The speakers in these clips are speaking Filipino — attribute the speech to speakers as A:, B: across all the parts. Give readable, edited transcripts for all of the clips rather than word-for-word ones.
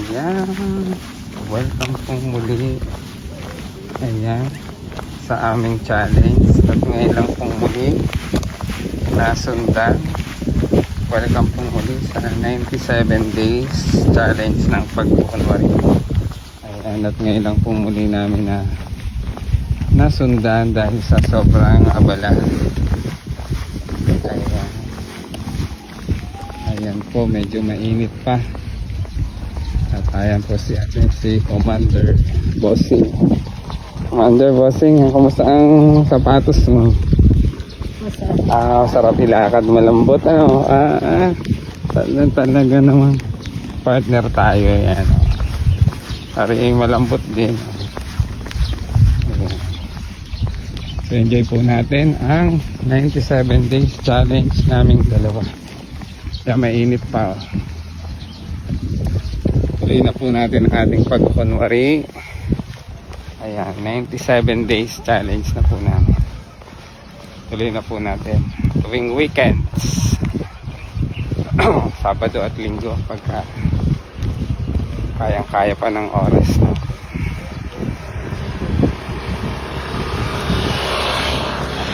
A: Ayan, welcome pong muli. Ayan, sa aming challenge. At ngayon lang pong muli nasundan. Welcome pong muli sa 97 days challenge ng pagkukunwari. Ayan, at ngayon lang pong muli namin na nasundan dahil sa sobrang abala. Ayan, ayan po, medyo mainit pa. At ayan po si Commander Bossing. Commander Bossing, kumusta ang sapatos mo? Masarap ilakad, malambot ano. Talaga naman partner tayo yan. Saring malambot din. So enjoy po natin ang 97 days challenge naming dalawa. Kaya mainit pa. Tuloy na po natin ang ating pagkunwari. Ayan, 97 days challenge na po namin. Tuloy na po natin tuwing weekends. Sabado at linggo pagka kayang-kaya pa ng oras na.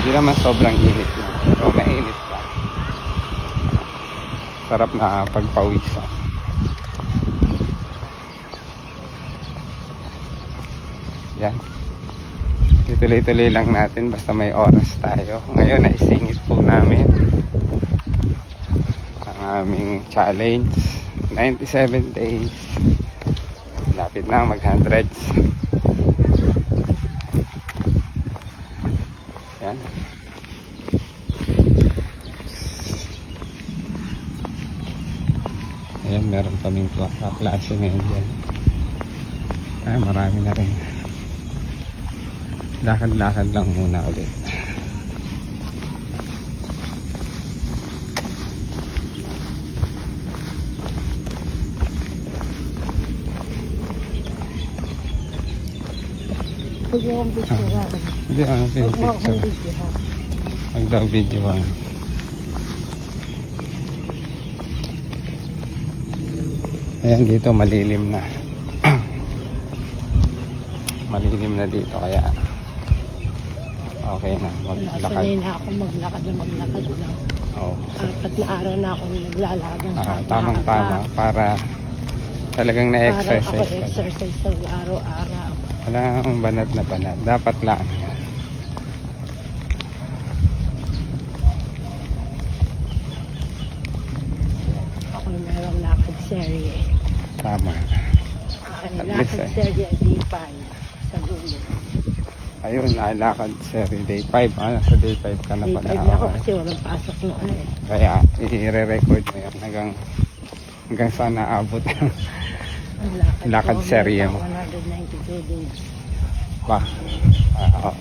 A: Hindi naman sobrang init na, pero mainit pa. Sarap na pagpawisan. Yan, tuloy-tuloy lang natin basta may oras tayo. Ngayon naisingit po namin ang aming challenge, 97 days. Lapit na mag hundreds. Yan. Ayan, meron kaming klase ngayon dyan. Ay, marami na rin. Lakad-lakad lang muna ulit.
B: Hindi akong video.
A: Hindi ako picture. Huwag daw video. Ayan, dito malilim na. Malilim na dito kaya okay na maglakad.
B: Sanay na ako maglakad lang.
A: Oo.
B: Apat na araw na ako naglalakad.
A: Tamang-tama para talagang na-exercise.
B: Para ako exercise sa araw-araw.
A: Wala akong banat na banat. Dapat lang.
B: Ako mayroong lakad serye.
A: Tama.
B: Lakad serye day 5 sa dulo.
A: Ayun, nalakad sa day 5. Sa day 5 ka na
B: Day
A: pala.
B: 5 na ako kasi walang pasok noon eh.
A: Kaya i-re-record mo yan hanggang saan naabot.
B: Ang
A: Lakad
B: ko,
A: serye mo.
B: 192 days.
A: Ba? Oo.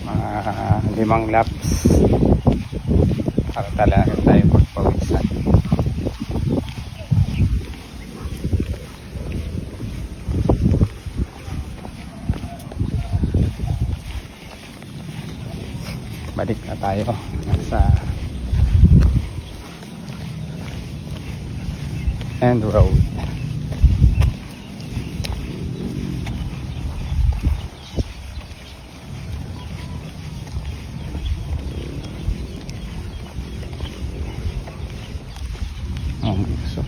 A: Mga 5 laps para talaga tayo magpawisan. Balik na tayo sa end road. So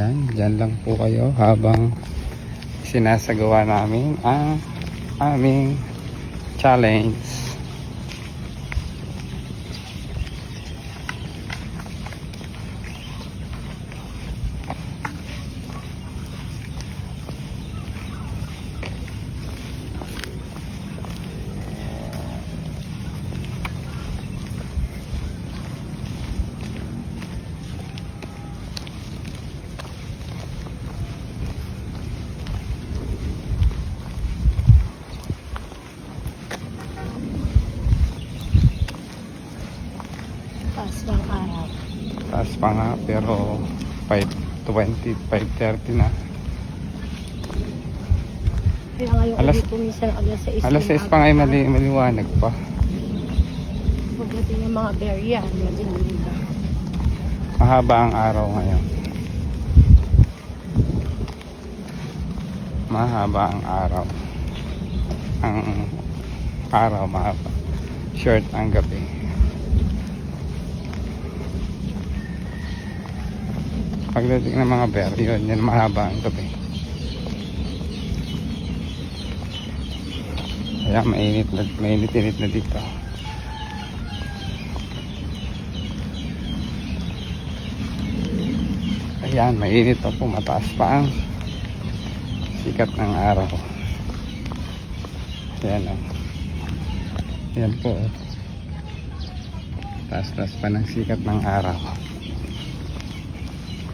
A: Yan, dyan lang po kayo habang sinasagawa namin ang aming challenge.
B: Taas ng araw.
A: Taas pa nga pero 5:20, 5:30 na.
B: Kaya ngayon
A: Alas-
B: dito minsan alas 6.
A: Alas 6 pa nga ay maliwanag pa.
B: Pagdating ng mga berya, madilim na.
A: Mahaba ang araw ngayon. Mahaba ang araw. Ang araw mahaba. Short ang gabi. Pagdating ng mga bear, yun mahaba ang gabi. Kaya mainit-init na dito. Ayan, mainit pa po, mataas pa ang sikat ng araw. Ayan o. Ayan po. Taas-taas pa ng sikat ng araw.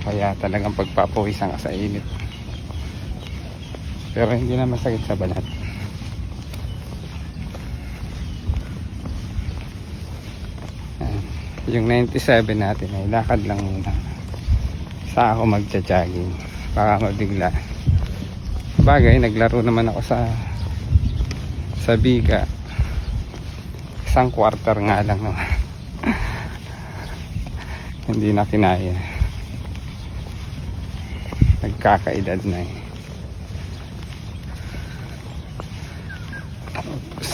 A: Kaya talagang pagpapawisan ka sa init. Pero hindi na masakit sa balat. Ayan. Yung 97 natin ay lakad lang muna. Sa ako magja-jogging. Baka mabigla. Bagay, naglaro naman ako sa Biga. Isang quarter nga lang naman. Hindi na kinaya. Nagkakaedad na eh. Oops.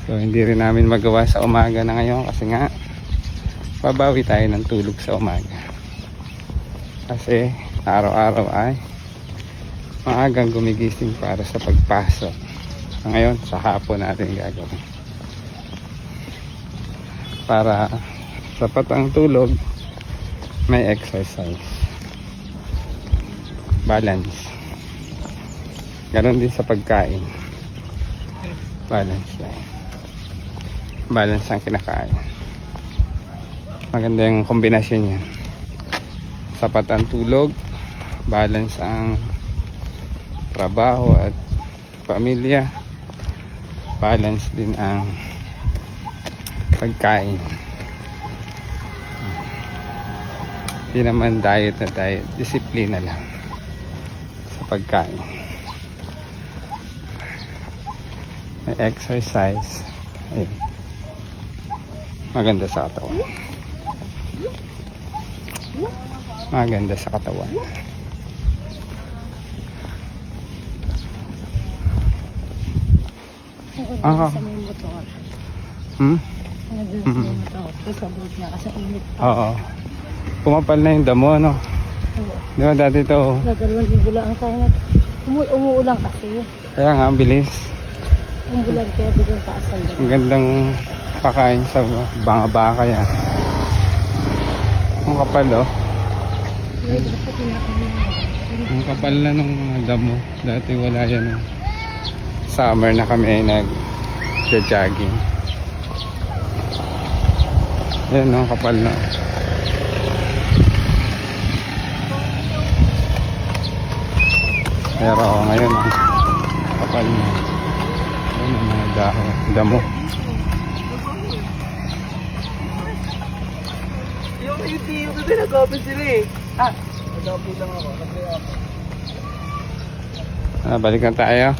A: So hindi rin namin magawa sa umaga na ngayon kasi nga babawi tayo ng tulog sa umaga. Kasi araw-araw ay maagang gumigising para sa pagpasok. Ngayon sa hapon natin gagawin. Para sapat ang tulog, may exercise, balance. Ganon din sa pagkain, balance lang. Balance ang kinakain. Maganda yung kombinasyon niya. Sapat ang tulog, balance ang trabaho at pamilya, balance din ang pagkain. Hindi naman diet na diet, disiplina lang sa pagkain. May exercise. Ayun. Maganda sa katawan. Maganda sa katawan.
B: Sa may motor.
A: Hmm?
B: Nagdala sa may motor. Kasabot na kasi init pa.
A: Oo. Pumapal na yung damo, ano?
B: Oo.
A: Di ba dati ito?
B: Nagdalawang linggo lang ang kaya. Umuulan kasi.
A: Kaya nga, ang bilis.
B: Umuulan kaya biglang taas ang
A: Ang gandang pakain sa banga-baka yan. Ang kapal, oh. Ang kapal na nung damo. Dati wala yan. Summer na kami ay nag-jogging. Yan, no, kapal na. Pero ngayon, kapal na. Yan ang mga damo.
C: Yung ATM ko din, nag-open sila eh. Nag-open lang ako.
A: Balikan tayo.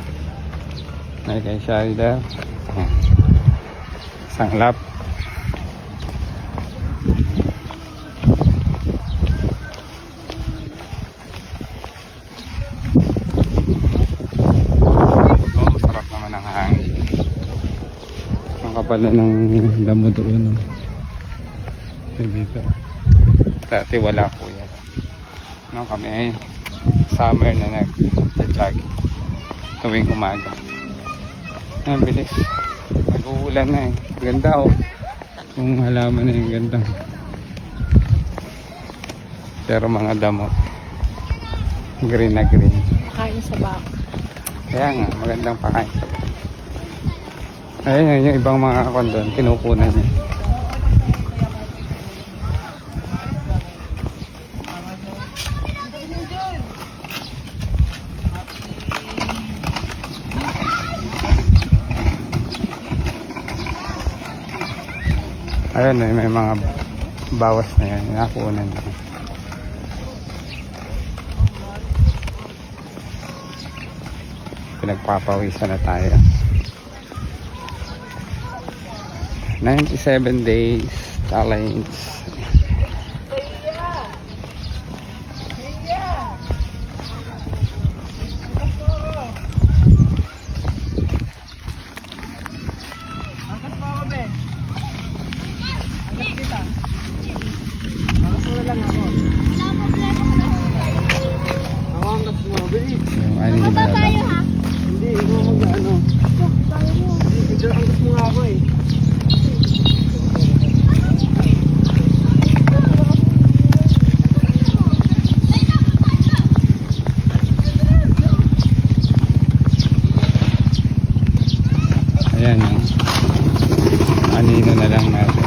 A: May kay Shalda. Isang lap. pala ng damo doon. Dito. Dati wala po yan. No, kami ay summer na nag-jogging tuwing umaga. Ang bilis. Nag-uulan na eh. Ganda oh. Yung halaman na yung ganda. Pero mga damo. Green na green.
B: Kain sa baka.
A: Kaya nga, magandang pakain. Ayun, yung ibang mga kondon, kinukunan niya. Ayun, may mga bawas na yan, nakuunan na. Pinagpapawisan na tayo. 97 days challenge.
C: Angkat mo ako, Ben. Angkat kita. Angkat mo lang ako. Ako angkat mo, bilis.
A: Yung ano yung nalala.
C: Hindi, ikaw mag-ano. Hindi, angkat mo nga ako eh.
A: Ayan yung anino na lang natin.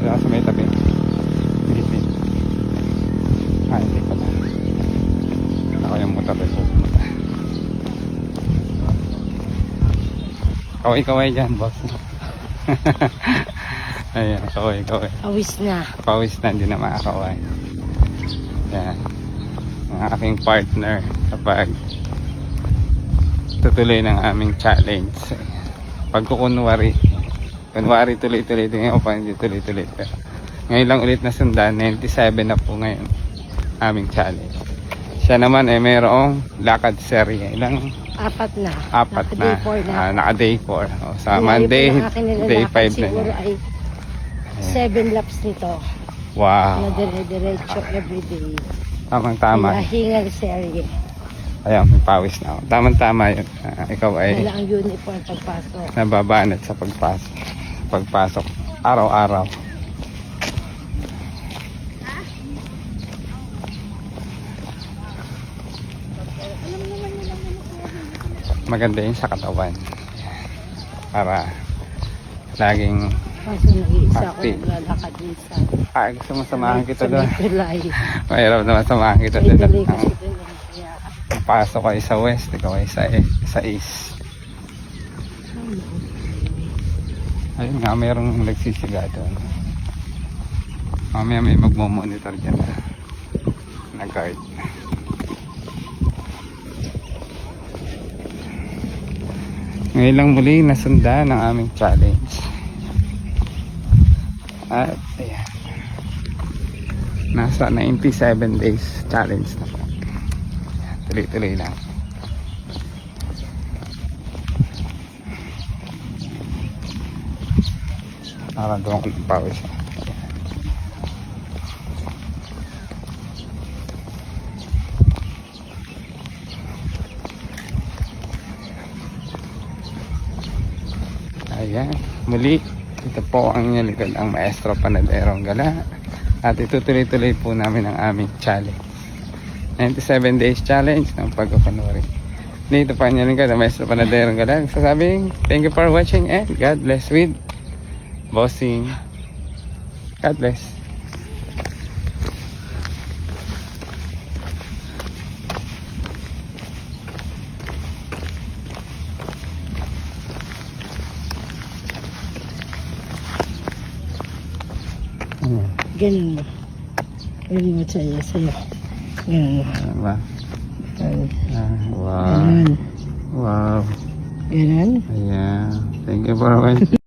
A: Wala sa may tabi. Hindi. Hindi pala. Ako yung mutabi po. Kaway-kaway dyan, boss. Ayan, kaway-kaway.
B: Awis na.
A: Pawis na, hindi na makakaway. Yan. Ang aking partner kapag tutuloy ng aming challenge. Pagkukunwari tuloy-tuloy ito ngayon pa, hindi tuloy-tuloy. Ngayon lang ulit na sundan, 97 na po ngayon aming challenge. Siya naman ay mayroong lakad serye. Ilang?
B: Apat na.
A: Apat na.
B: Naka-day 4 na.
A: Naka-day 4. Sa Monday, day 5 na
B: siguro
A: niya.
B: ay 7 laps nito.
A: Wow.
B: Na dire-diretso everyday.
A: Tamang-tama.
B: Kaya hingal serye.
A: Ayan, may pawis na ako. Tamang-tama yun. Ikaw ay
B: Wala ang uniform pagpasok.
A: nababanat sa pagpasok araw-araw. Maganda yun sa katawan para laging
B: Kaso nag-iisa ako
A: Active.
B: naglalakad minsan.
A: gusto mo samahan kita doon.
B: Sa Tulay.
A: Mahirap naman samahan kita
B: Sa
A: doon.
B: Tulay kasi doon ang kaya.
A: Pasok ay sa west, ikaw ay sa east. Ayun nga, mayroong nagsisiga doon. Mamaya may magmomonitor dyan na guard. Ngayon lang muli nasundan ang aming challenge. At ayan, nasa 97 days challenge na po. Tuloy-tuloy lang. Nakaramdaman ko ng pawis. Ayan, muli ito po ang inyong likod, ang Maestro Panaderong Gala, at itutuloy-tuloy po namin ang aming challenge. 97 days challenge ng pagkapanuri. Dito pa niya rin ka, Maestro Panadero ka lang. Sasabing, thank you for watching and God bless with Bossing. God bless. Ayan.
B: Ganun mo. Ganun mo sa'yo. Ganun mo.
A: Diba?
B: Ganun.
A: Wow.
B: Ganun.
A: Wow.
B: Ganun.
A: Ayan. Thank you for watching.